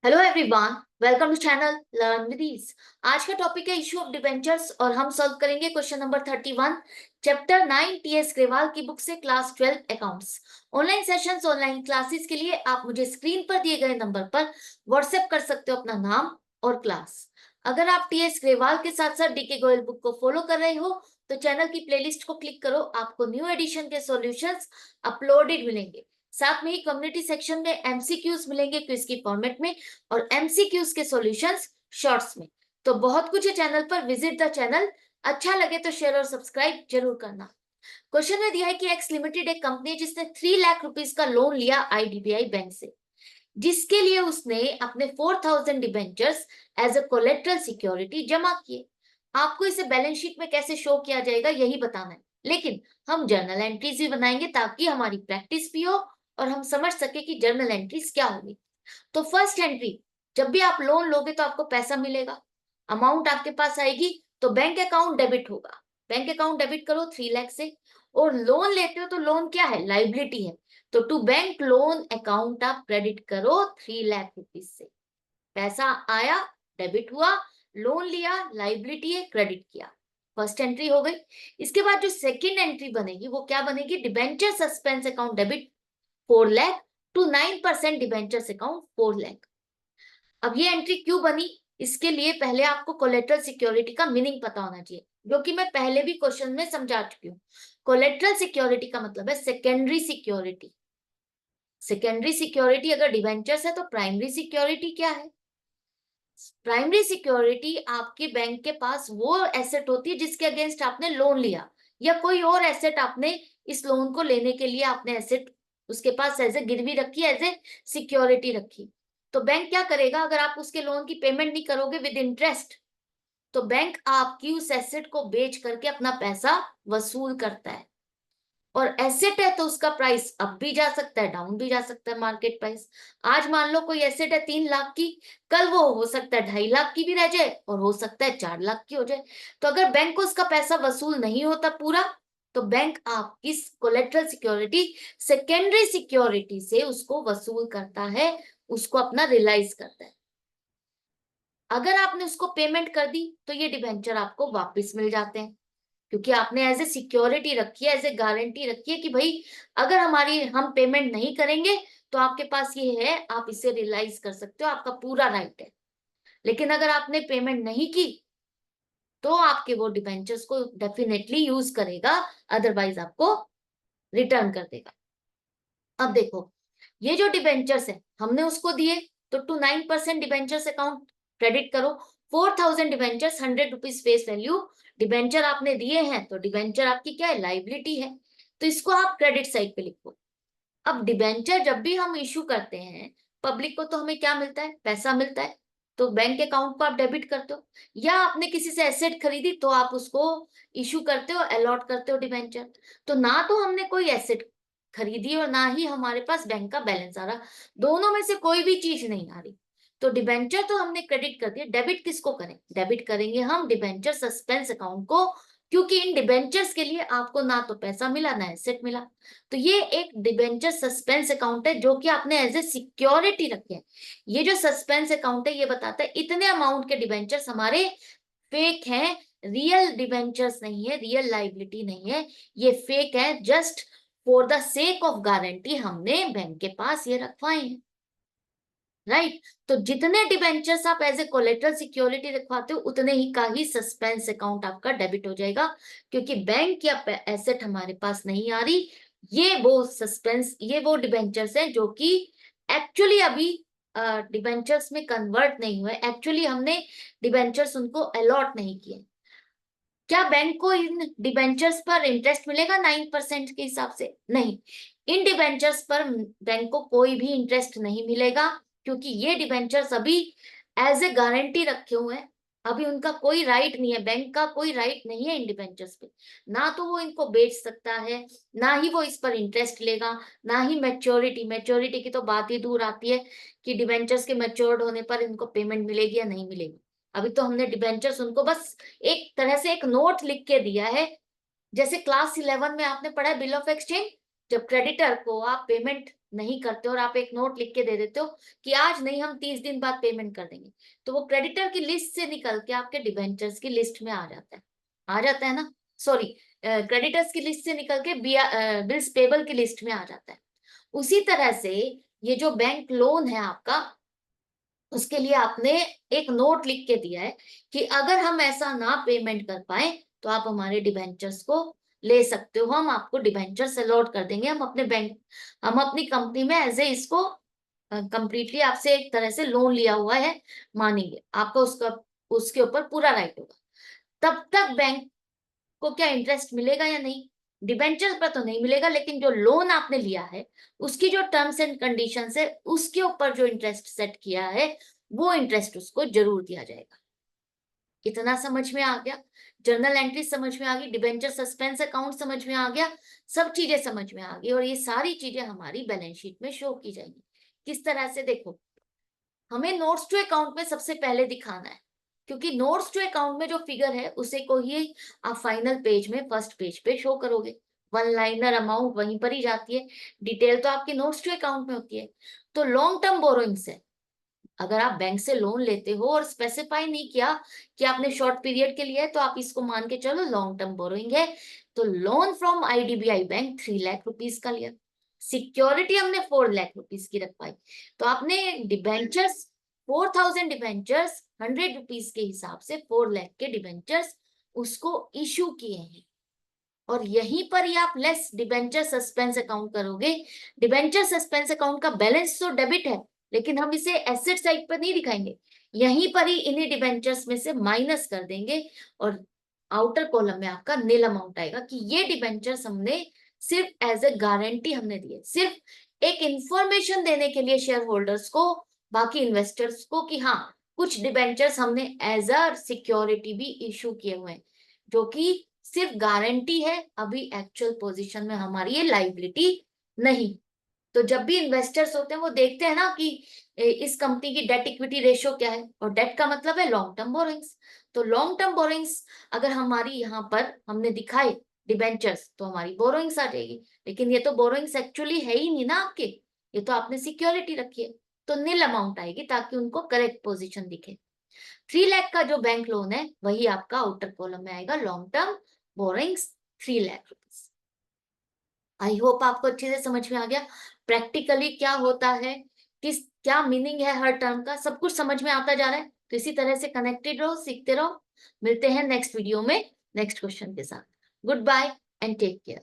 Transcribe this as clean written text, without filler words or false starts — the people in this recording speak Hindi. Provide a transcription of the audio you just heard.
Hello everyone, welcome to channel learn with ease. आज का टॉपिक है इशू ऑफ डिबेंचर्स और हम सॉल्व करेंगे question number 31 chapter 9 TS Grewal की बुक से class 12 accounts. Online sessions online classes के लिए आप मुझे स्क्रीन पर दिए गए नंबर पर व्हाट्सएप कर सकते हो अपना नाम और क्लास। अगर आप टीएस ग्रेवाल के साथ साथ डीके गोयल बुक को फॉलो कर रहे हो तो चैनल की प्लेलिस्ट को क्लिक करो, आपको न्यू एडिशन के सॉल्यूशंस अपलोडेड मिलेंगे। साथ में ही कम्युनिटी सेक्शन में एमसीक्यूज मिलेंगे क्विज की फॉर्मेट में और एमसीक्यूज के सॉल्यूशंस शॉर्ट्स में। तो बहुत कुछ है चैनल पर, विजिट द चैनल। अच्छा लगे तो शेयर और सब्सक्राइब जरूर करना। क्वेश्चन में दिया है कि एक्स लिमिटेड एक कंपनी है जिसने 3 लाख रुपीस का लोन लिया आईडीबीआई बैंक से, जिसके लिए उसने अपने 4000 debentures as a collateral security जमा किए। आपको इसे बैलेंस शीट में कैसे शो किया जाएगा यही बताना है, लेकिन हम जर्नल एंट्रीज भी बनाएंगे ताकि हमारी प्रैक्टिस भी हो और हम समझ सके कि जर्नल एंट्रीज क्या होगी। तो फर्स्ट एंट्री, जब भी आप लोन लोगे तो आपको पैसा मिलेगा, अमाउंट आपके पास आएगी तो बैंक अकाउंट डेबिट होगा। बैंक अकाउंट डेबिट करो 3 लाख से, और लोन लेते हो तो लोन क्या है, लाइबिलिटी है। तो टू बैंक लोन अकाउंट आप क्रेडिट करो 3 लाख रुपीज से। पैसा आया, डेबिट हुआ, लोन लिया, लाइबिलिटी है, क्रेडिट किया। फर्स्ट एंट्री हो गई। इसके बाद जो सेकंड एंट्री बनेगी वो क्या बनेगी, debenture suspense account debit 4 lakh to 9% debentures account 4 lakh. अब ये एंट्री क्यों बनी, इसके लिए पहले आपको कोलेट्रल सिक्योरिटी का मीनिंग पता होना चाहिए, जो कि मैं पहले भी क्वेश्चन में समझा चुकी हूँ। कोलेट्रल सिक्योरिटी का मतलब है सेकेंडरी सिक्योरिटी। सेकेंडरी सिक्योरिटी अगर डिवेंचर्स है तो प्राइमरी सिक्योरिटी क्या है? प्राइमरी सिक्योरिटी आपके बैंक के पास वो एसेट होती है जिसके अगेंस्ट आपने लोन लिया, या कोई और एसेट आपने इस लोन को लेने के लिए आपने एसेट उसके पास एज ए गिरवी रखी, एज ए सिक्योरिटी रखी। तो बैंक क्या करेगा, अगर आप उसके लोन की पेमेंट नहीं करोगे विद इंटरेस्ट, तो बैंक आपकी उस एसेट को बेच करके अपना पैसा वसूल करता है। और एसेट है तो उसका प्राइस अप भी जा सकता है, डाउन भी जा सकता है, मार्केट प्राइस। आज मान लो कोई एसेट है 3 लाख की, कल वो हो सकता है 2.5 लाख की भी रह जाए और हो सकता है 4 लाख की हो जाए। तो अगर बैंक को उसका पैसा वसूल नहीं होता पूरा, तो बैंक आपकी कोलेट्रल सिक्योरिटी सेकेंडरी सिक्योरिटी से उसको वसूल करता है, उसको अपना रियलाइज करता है। अगर आपने उसको पेमेंट कर दी तो ये डिबेंचर आपको वापस मिल जाते हैं, क्योंकि आपने एज ए सिक्योरिटी रखी है, एज ए गारंटी रखी है कि भाई अगर हमारी हम पेमेंट नहीं करेंगे तो आपके पास ये है, आप इसे रियलाइज कर सकते हो, आपका पूरा राइट है। लेकिन अगर आपने पेमेंट नहीं की तो आपके वो डिबेंचर्स को डेफिनेटली यूज करेगा, अदरवाइज आपको रिटर्न कर देगा। अब देखो, ये जो डिबेंचर्स है हमने उसको दिए, तो टू 9% डिबेंचर्स अकाउंट क्रेडिट करो। 4000 debentures 100 rupees face value debenture आपने दिए हैं, तो डिबेंचर आपकी क्या है, लाइबिलिटी है, तो इसको आप क्रेडिट साइड पे लिखो। अब डिबेंचर जब भी हम इशू करते हैं पब्लिक को, तो हमें क्या मिलता है, पैसा मिलता है। तो बैंक अकाउंट को आप डेबिट करते हो, या आपने किसी से एसेट खरीदी तो आप उसको इशू करते हो, अलॉट करते हो डिबेंचर। तो ना तो हमने कोई एसेट खरीदी और ना ही हमारे पास बैंक का बैलेंस आ रहा, दोनों में से कोई भी चीज नहीं आ रही। तो डिबेंचर तो हमने क्रेडिट कर दिया, डेबिट किसको करें, डेबिट करेंगे हम डिबेंचर सस्पेंस अकाउंट को, क्योंकि इन डिबेंचर्स के लिए आपको ना तो पैसा मिला ना एसेट मिला। तो ये एक डिबेंचर सस्पेंस अकाउंट है जो कि आपने एज ए सिक्योरिटी रखे हैं। ये जो सस्पेंस अकाउंट है ये बताता है इतने अमाउंट के डिबेंचर्स हमारे फेक हैं, रियल डिबेंचर्स नहीं है, रियल लाइबिलिटी नहीं है, ये फेक है। Just for the sake of guarantee हमने बैंक के पास ये रखवाए हैं, राइट। तो जितने डिबेंचर्स आप एज ए कोलेटरल सिक्योरिटी रखवाते हो उतने ही का ही सस्पेंस अकाउंट आपका डेबिट हो जाएगा, क्योंकि बैंक या एसेट हमारे पास नहीं आ रही। ये वो डिबेंचर्स हैं जो कि एक्चुअली अभी डिबेंचर्स में कन्वर्ट नहीं हुए, एक्चुअली हमने डिबेंचर्स उनको अलॉट नहीं किए। क्या बैंक को इन डिबेंचर्स पर इंटरेस्ट मिलेगा 9% के हिसाब से? नहीं, इन डिबेंचर्स पर बैंक को कोई भी इंटरेस्ट नहीं मिलेगा, क्योंकि ये डिबेंचर्स अभी एज ए गारंटी रखे हुए हैं। अभी उनका कोई राइट नहीं है, बैंक का कोई राइट नहीं है इन डिबेंचर्स पे। ना तो वो इनको बेच सकता है, ना ही वो इस पर इंटरेस्ट लेगा, ना ही मैच्योरिटी की तो बात ही दूर आती है कि डिबेंचर्स के मैच्योर्ड होने पर इनको पेमेंट मिलेगी या नहीं मिलेगी। अभी तो हमने डिबेंचर्स उनको बस एक तरह से एक नोट लिख के दिया है, जैसे क्लास 11 में आपने पढ़ा है बिल ऑफ एक्सचेंज, जब क्रेडिटर को आप पेमेंट नहीं करते और आप एक नोट लिख के दे देते हो कि आज नहीं, हम 30 दिन बाद पेमेंट कर देंगे, तो वो क्रेडिटर की लिस्ट से निकल के आपके डिबेंचर्स की लिस्ट में आ जाता है ना, सॉरी, क्रेडिटर्स की लिस्ट से निकल के बिल्स पेबल की लिस्ट में आ जाता है। उसी तरह से ये जो बैंक लोन है आपका, उसके लिए आपने एक नोट लिख के दिया है कि अगर हम ऐसा ना पेमेंट कर पाए तो आप हमारे डिबेंचर्स को ले सकते हो, हम आपको डिबेंचर्स अलॉट कर देंगे, हम अपनी कंपनी में एज ए इसको कंप्लीटली आपसे एक तरह से लोन लिया हुआ है मानेंगे, आपका उसके ऊपर पूरा राइट होगा। तब तक बैंक को क्या इंटरेस्ट मिलेगा या नहीं? डिबेंचर पर तो नहीं मिलेगा, लेकिन जो लोन आपने लिया है उसकी जो टर्म्स एंड कंडीशंस है उसके ऊपर जो इंटरेस्ट सेट किया है वो इंटरेस्ट उसको जरूर दिया जाएगा। इतना समझ में आ गया? जर्नल एंट्री समझ में आ गई, डिबेंचर सस्पेंस अकाउंट समझ में आ गया, सब चीजें समझ में आ गई, और ये सारी चीजें हमारी बैलेंस शीट में शो की जाएंगी। किस तरह से? देखो, हमें नोट्स टू अकाउंट में सबसे पहले दिखाना है, क्योंकि नोट्स टू अकाउंट में जो फिगर है उसे को ही आप फाइनल पेज में फर्स्ट पेज पे शो करोगे। वन लाइनर अमाउंट वहीं पर ही जाती है, डिटेल तो आपकी नोट्स टू अकाउंट में होती है। तो लॉन्ग टर्म बोरोइंग्स है, अगर आप बैंक से लोन लेते हो और स्पेसिफाई नहीं किया कि आपने शॉर्ट पीरियड के लिए है, तो आप इसको मान के चलो लॉन्ग टर्म बोरोइंग है। तो loan from IDBI bank 3 lakh rupees का लिया, सिक्योरिटी हमने 4 लाख रुपीस की रखवाई, तो आपने डिबेंचर्स 4000 डिबेंचर्स 100 रुपीस के हिसाब से 4 लाख के डिबेंचर्स उसको इशू किए हैं। और यहीं पर ही आप लेस डिबेंचर सस्पेंस अकाउंट करोगे। डिबेंचर सस्पेंस अकाउंट का बैलेंस तो डेबिट है, लेकिन हम इसे एसेट साइड पर नहीं दिखाएंगे, यहीं पर ही इन्हीं डिबेंचर्स में से माइनस कर देंगे, और आउटर कॉलम में आपका नील अमाउंट आएगा कि ये डिबेंचर्स हमने सिर्फ एज ए गारंटी हमने दिए, सिर्फ एक इंफॉर्मेशन देने के लिए शेयर होल्डर्स को, बाकी इन्वेस्टर्स को, कि हाँ कुछ डिबेंचर्स हमने एज अ सिक्योरिटी भी इशू किए हुए हैं, जो कि सिर्फ गारंटी है, अभी एक्चुअल पोजीशन में हमारी ये लाइबिलिटी नहीं। तो जब भी इन्वेस्टर्स होते हैं वो देखते हैं ना कि इस कंपनी की डेट इक्विटी रेशियो क्या है, और डेट का मतलब है लॉन्ग टर्म बोरोइंग्स। तो लॉन्ग टर्म बोरोइंग्स अगर हमारी यहाँ पर हमने दिखाए डिबेंचर्स, तो हमारी बोरोइंग्स आ जाएगी, लेकिन ये तो बोरोइंग्स एक्चुअली है ही नहीं ना आपके, ये तो आपने सिक्योरिटी रखी है, तो नील अमाउंट आएगी ताकि उनको करेक्ट पोजिशन दिखे। 3 लाख का जो बैंक लोन है वही आपका आउटर कॉलम में आएगा, long term borrowings 3 lakh rupees. I hope आपको अच्छे से समझ में आ गया प्रैक्टिकली क्या होता है, किस क्या मीनिंग है हर टर्म का, सब कुछ समझ में आता जा रहा है। तो इसी तरह से कनेक्टेड रहो, सीखते रहो। मिलते हैं नेक्स्ट वीडियो में नेक्स्ट क्वेश्चन के साथ। Goodbye and take care.